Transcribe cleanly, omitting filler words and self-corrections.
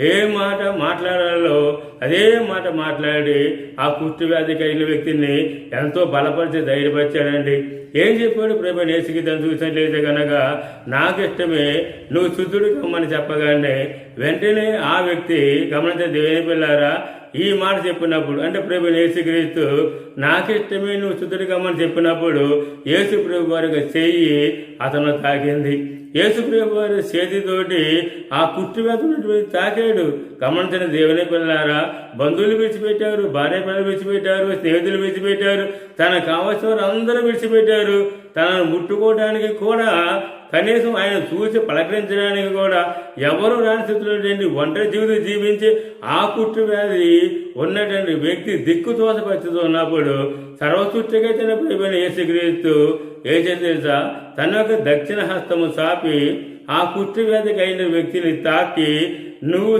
ఏ మాట మాట్లాడాలో అదే మాట మాట్లాడి ఆ కుష్టి వ్యాధి కలిగిన వ్యక్తిని ఎంతో బలపరిచి ధైర్యపరిచాడండి. ఏం చెప్పాడు ప్రభు యేసుకి తను చూసినట్లయితే కనుక నాకిష్టమే నువ్వు శుద్ధుడు కమ్మని చెప్పగానే వెంటనే ఆ వ్యక్తి గమనించే దేవుని పిల్లారా ఈ మాట చెప్పినప్పుడు అంటే ప్రభు యేసుక్రీస్తు నాకిష్టమే నువ్వు శుద్ధుడు కమ్మని చెప్పినప్పుడు యేసు ప్రభు వారికి చెయ్యి అతను తాకింది. యేసు ప్రభు వారి చేతితోటి ఆ కుష్టి వ్యాధి ఉన్నటువంటి తాకాడు. గమనించిన దేవుని పిల్లారా బంధువులు విడిచిపెట్టారు, భార్య పిల్లలు విడిచిపెట్టారు, స్నేహితులు విడిచిపెట్టారు, తనకు కావలసిన వారు అందరూ విడిచిపెట్టారు. తనను ముట్టుకోవడానికి కూడా కనీసం ఆయన చూసి పలకరించడానికి కూడా ఎవరు రాని స్థితిలో ఒంటరి జీవితం జీవించి ఆ కుష్టి వ్యాధి ఉన్నటువంటి వ్యక్తి దిక్కుతోస పరిస్థితి ఉన్నప్పుడు సర్వసృష్టిగా చనిపోయిన యేసుక్రీస్తు ఏం తెలుసా తన యొక్క దక్షిణ హస్తము చాపి ఆ కుష్టి వ్యాధికి అయిన వ్యక్తిని తాకి నువ్వు